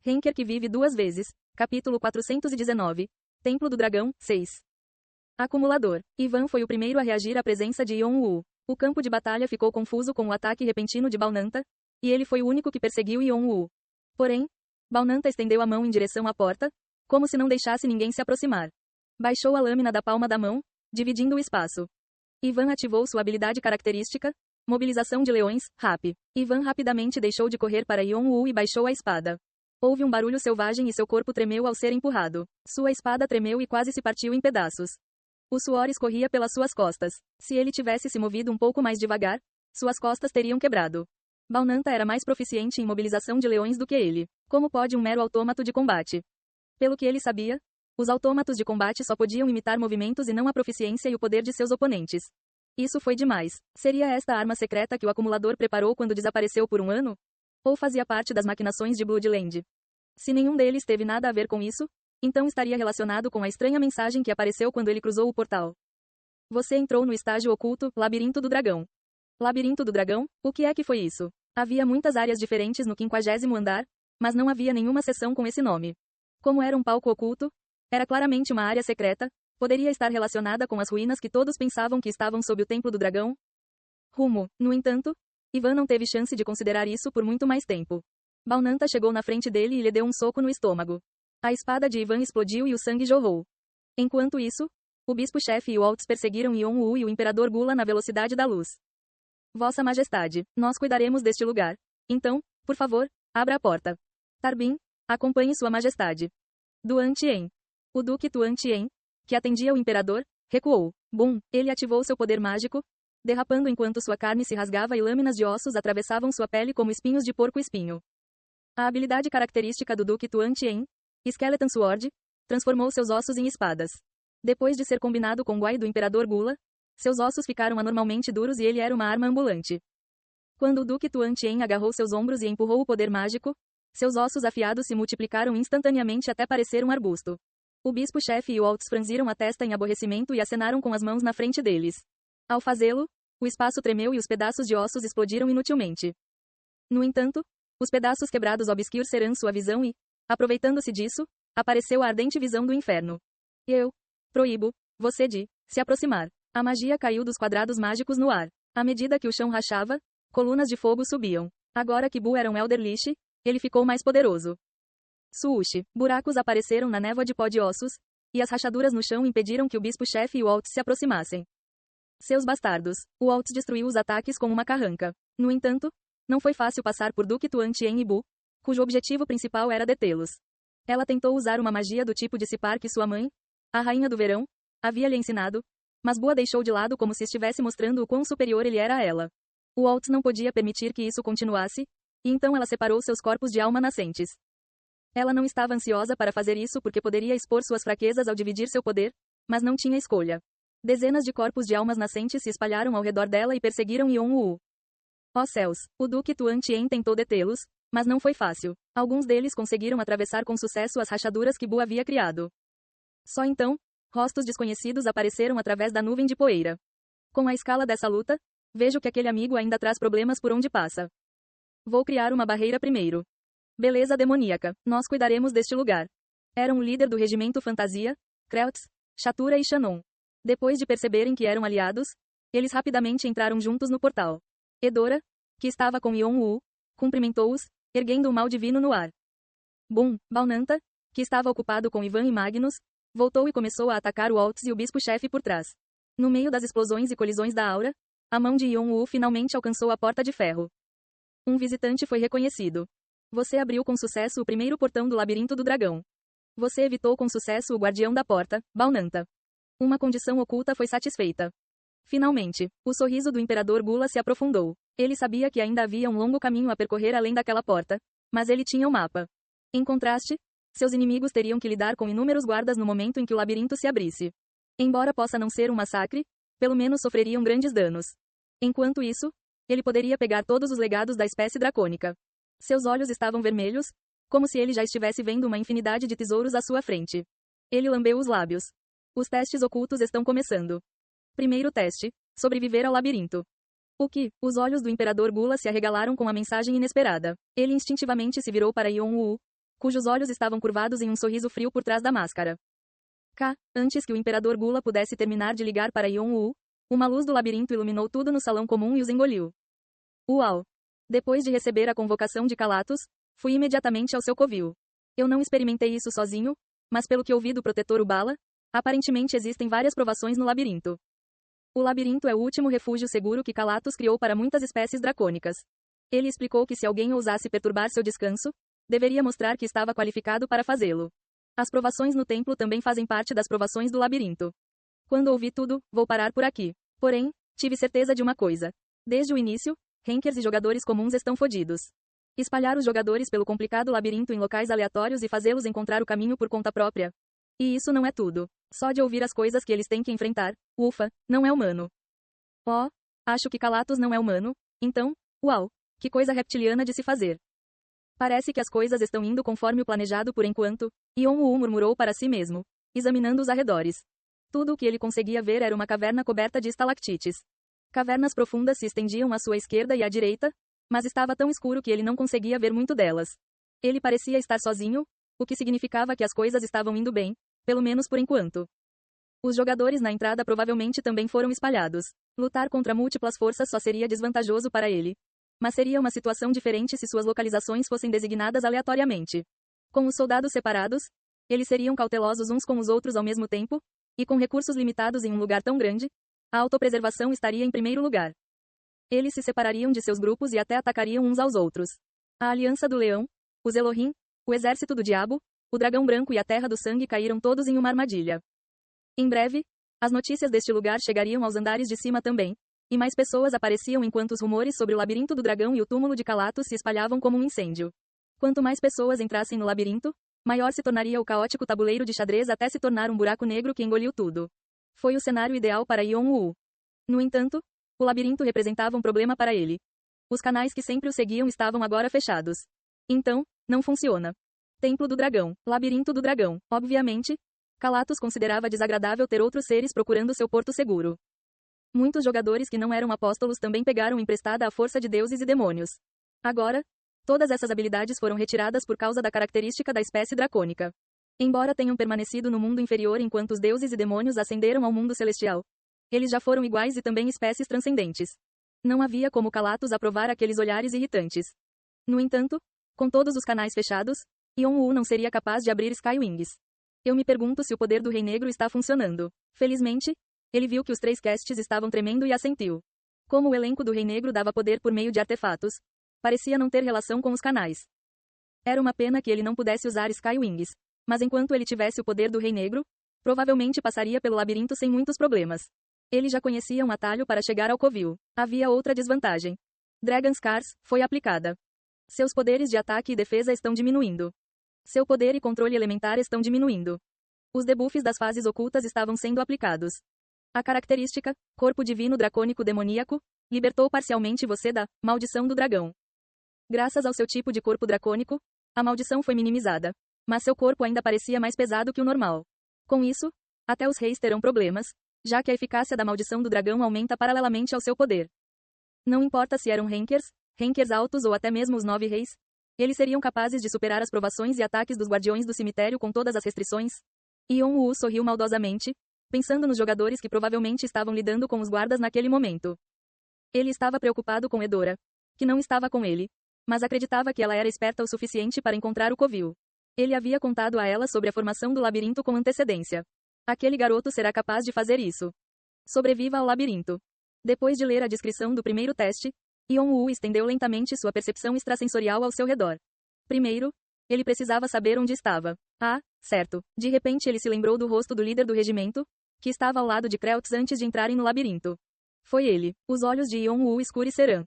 Henker que vive duas vezes. Capítulo 419. Templo do Dragão, 6. Acumulador. Ivan foi o primeiro a reagir à presença de Yon-Woo. O campo de batalha ficou confuso com o ataque repentino de Balnanta, e ele foi o único que perseguiu Yon-Woo. Porém, Balnanta estendeu a mão em direção à porta, como se não deixasse ninguém se aproximar. Baixou a lâmina da palma da mão, dividindo o espaço. Ivan ativou sua habilidade característica, mobilização de leões, rap. Ivan rapidamente deixou de correr para Yon-Woo e baixou a espada. Houve um barulho selvagem e seu corpo tremeu ao ser empurrado. Sua espada tremeu e quase se partiu em pedaços. O suor escorria pelas suas costas. Se ele tivesse se movido um pouco mais devagar, suas costas teriam quebrado. Balnanta era mais proficiente em mobilização de leões do que ele. Como pode um mero autômato de combate? Pelo que ele sabia, os autômatos de combate só podiam imitar movimentos e não a proficiência e o poder de seus oponentes. Isso foi demais. Seria esta a arma secreta que o acumulador preparou quando desapareceu por um ano? Ou fazia parte das maquinações de Bloodland? Se nenhum deles teve nada a ver com isso, então estaria relacionado com a estranha mensagem que apareceu quando ele cruzou o portal. Você entrou no estágio oculto, Labirinto do Dragão. Labirinto do Dragão? O que é que foi isso? Havia muitas áreas diferentes no 50º andar, mas não havia nenhuma seção com esse nome. Como era um palco oculto, era claramente uma área secreta, poderia estar relacionada com as ruínas que todos pensavam que estavam sob o Templo do Dragão? No entanto, Ivan não teve chance de considerar isso por muito mais tempo. Balnanta chegou na frente dele e lhe deu um soco no estômago. A espada de Ivan explodiu e o sangue jorrou. Enquanto isso, o bispo-chefe e o Alts perseguiram Yon-Woo e o imperador Gula na velocidade da luz. Vossa Majestade, nós cuidaremos deste lugar. Então, por favor, abra a porta. Tarbin, acompanhe Sua Majestade. Duan Tien. O Duque Tuan Tien, que atendia o imperador, recuou. Ele ativou seu poder mágico, derrapando enquanto sua carne se rasgava e lâminas de ossos atravessavam sua pele como espinhos de porco-espinho. A habilidade característica do Duque Tuan Tien, Skeleton Sword, transformou seus ossos em espadas. Depois de ser combinado com o Guai do imperador Gula, seus ossos ficaram anormalmente duros e ele era uma arma ambulante. Quando o Duque Tuan Tien agarrou seus ombros e empurrou o poder mágico, seus ossos afiados se multiplicaram instantaneamente até parecer um arbusto. O bispo-chefe e o Alts franziram a testa em aborrecimento e acenaram com as mãos na frente deles. Ao fazê-lo, o espaço tremeu e os pedaços de ossos explodiram inutilmente. No entanto, os pedaços quebrados obscurecerão sua visão e, aproveitando-se disso, apareceu a ardente visão do inferno. Eu proíbo você de se aproximar. A magia caiu dos quadrados mágicos no ar. À medida que o chão rachava, colunas de fogo subiam. Agora que Bu era um Elder Lich, ele ficou mais poderoso. Swoosh. Buracos apareceram na névoa de pó de ossos, e as rachaduras no chão impediram que o bispo-chefe e o Alts se aproximassem. Seus bastardos. O Alts destruiu os ataques com uma carranca. No entanto, não foi fácil passar por Duque Tuan Tien e Bu, cujo objetivo principal era detê-los. Ela tentou usar uma magia do tipo dissipar que sua mãe, a Rainha do Verão, havia lhe ensinado, mas Bu a deixou de lado como se estivesse mostrando o quão superior ele era a ela. O Alts não podia permitir que isso continuasse, e então ela separou seus corpos de alma nascentes. Ela não estava ansiosa para fazer isso porque poderia expor suas fraquezas ao dividir seu poder, mas não tinha escolha. Dezenas de corpos de almas nascentes se espalharam ao redor dela e perseguiram Yon-Woo. Ó céus, o Duque Tuan Tien tentou detê-los, mas não foi fácil. Alguns deles conseguiram atravessar com sucesso as rachaduras que Bu havia criado. Só então, rostos desconhecidos apareceram através da nuvem de poeira. Com a escala dessa luta, vejo que aquele amigo ainda traz problemas por onde passa. Vou criar uma barreira primeiro. Beleza demoníaca, nós cuidaremos deste lugar. Era um líder do regimento Fantasia, Kreutz, Shatura e Shannon. Depois de perceberem que eram aliados, eles rapidamente entraram juntos no portal. Edora, que estava com Yon-Woo, cumprimentou-os, erguendo o mal divino no ar. Balnanta, que estava ocupado com Ivan e Magnus, voltou e começou a atacar o Alts e o bispo-chefe por trás. No meio das explosões e colisões da aura, a mão de Yon-Woo finalmente alcançou a porta de ferro. Um visitante foi reconhecido. Você abriu com sucesso o primeiro portão do Labirinto do Dragão. Você evitou com sucesso o guardião da porta, Balnanta. Uma condição oculta foi satisfeita. Finalmente, o sorriso do imperador Gula se aprofundou. Ele sabia que ainda havia um longo caminho a percorrer além daquela porta, mas ele tinha o mapa. Em contraste, seus inimigos teriam que lidar com inúmeros guardas no momento em que o labirinto se abrisse. Embora possa não ser um massacre, pelo menos sofreriam grandes danos. Enquanto isso, ele poderia pegar todos os legados da espécie dracônica. Seus olhos estavam vermelhos, como se ele já estivesse vendo uma infinidade de tesouros à sua frente. Ele lambeu os lábios. Os testes ocultos estão começando. Primeiro teste: sobreviver ao labirinto. Os olhos do imperador Gula se arregalaram com a mensagem inesperada. Ele instintivamente se virou para Yon-Woo, cujos olhos estavam curvados em um sorriso frio por trás da máscara. Antes que o Imperador Gula pudesse terminar de ligar para Yon-Woo, uma luz do labirinto iluminou tudo no salão comum e os engoliu. Uau! Depois de receber a convocação de Calatus, fui imediatamente ao seu covil. Eu não experimentei isso sozinho, mas pelo que ouvi do protetor Ubala, aparentemente existem várias provações no labirinto. O labirinto é o último refúgio seguro que Calatus criou para muitas espécies dracônicas. Ele explicou que se alguém ousasse perturbar seu descanso, deveria mostrar que estava qualificado para fazê-lo. As provações no templo também fazem parte das provações do labirinto. Quando ouvi tudo, vou parar por aqui. Porém, tive certeza de uma coisa. Desde o início, rankers e jogadores comuns estão fodidos. Espalhar os jogadores pelo complicado labirinto em locais aleatórios e fazê-los encontrar o caminho por conta própria. E isso não é tudo. Só de ouvir as coisas que eles têm que enfrentar, ufa, não é humano. Oh, acho que Calatus não é humano, então, uau, que coisa reptiliana de se fazer. Parece que as coisas estão indo conforme o planejado por enquanto, Yon-Woo murmurou para si mesmo, examinando os arredores. Tudo o que ele conseguia ver era uma caverna coberta de estalactites. Cavernas profundas se estendiam à sua esquerda e à direita, mas estava tão escuro que ele não conseguia ver muito delas. Ele parecia estar sozinho, o que significava que as coisas estavam indo bem, pelo menos por enquanto. Os jogadores na entrada provavelmente também foram espalhados. Lutar contra múltiplas forças só seria desvantajoso para ele. Mas seria uma situação diferente se suas localizações fossem designadas aleatoriamente. Com os soldados separados, eles seriam cautelosos uns com os outros ao mesmo tempo, e com recursos limitados em um lugar tão grande, a autopreservação estaria em primeiro lugar. Eles se separariam de seus grupos e até atacariam uns aos outros. A Aliança do Leão, os Elohim, o Exército do Diabo, o Dragão Branco e a Terra do Sangue caíram todos em uma armadilha. Em breve, as notícias deste lugar chegariam aos andares de cima também, e mais pessoas apareciam enquanto os rumores sobre o labirinto do dragão e o túmulo de Calatus se espalhavam como um incêndio. Quanto mais pessoas entrassem no labirinto, maior se tornaria o caótico tabuleiro de xadrez até se tornar um buraco negro que engoliu tudo. Foi o cenário ideal para Yon-Woo. No entanto, o labirinto representava um problema para ele. Os canais que sempre o seguiam estavam agora fechados. Então, não funciona. Templo do Dragão, Labirinto do Dragão. Obviamente, Calatus considerava desagradável ter outros seres procurando seu porto seguro. Muitos jogadores que não eram apóstolos também pegaram emprestada a força de deuses e demônios. Agora, todas essas habilidades foram retiradas por causa da característica da espécie dracônica. Embora tenham permanecido no mundo inferior enquanto os deuses e demônios ascenderam ao mundo celestial, eles já foram iguais e também espécies transcendentes. Não havia como Calatus aprovar aqueles olhares irritantes. No entanto, com todos os canais fechados, Yon-Woo não seria capaz de abrir Skywings. Eu me pergunto se o poder do Rei Negro está funcionando. Felizmente, ele viu que os 3 castes estavam tremendo e assentiu. Como o elenco do Rei Negro dava poder por meio de artefatos, parecia não ter relação com os canais. Era uma pena que ele não pudesse usar Skywings, mas enquanto ele tivesse o poder do Rei Negro, provavelmente passaria pelo labirinto sem muitos problemas. Ele já conhecia um atalho para chegar ao covil. Havia outra desvantagem. Dragon's Curse foi aplicada. Seus poderes de ataque e defesa estão diminuindo. Seu poder e controle elementar estão diminuindo. Os debuffs das fases ocultas estavam sendo aplicados. A característica, Corpo Divino Dracônico Demoníaco, libertou parcialmente você da Maldição do Dragão. Graças ao seu tipo de corpo dracônico, a maldição foi minimizada, mas seu corpo ainda parecia mais pesado que o normal. Com isso, até os reis terão problemas, já que a eficácia da Maldição do Dragão aumenta paralelamente ao seu poder. Não importa se eram rankers altos ou até mesmo os 9 reis, eles seriam capazes de superar as provações e ataques dos guardiões do cemitério com todas as restrições. Yon-Woo sorriu maldosamente, pensando nos jogadores que provavelmente estavam lidando com os guardas naquele momento. Ele estava preocupado com Edora, que não estava com ele, mas acreditava que ela era esperta o suficiente para encontrar o covil. Ele havia contado a ela sobre a formação do labirinto com antecedência. Aquele garoto será capaz de fazer isso. Sobreviva ao labirinto. Depois de ler a descrição do primeiro teste, Yon-Woo estendeu lentamente sua percepção extrasensorial ao seu redor. Primeiro, ele precisava saber onde estava. Ah, certo. De repente ele se lembrou do rosto do líder do regimento, que estava ao lado de Kreltz antes de entrarem no labirinto. Foi ele. Os olhos de Yon-Woo escurecerão.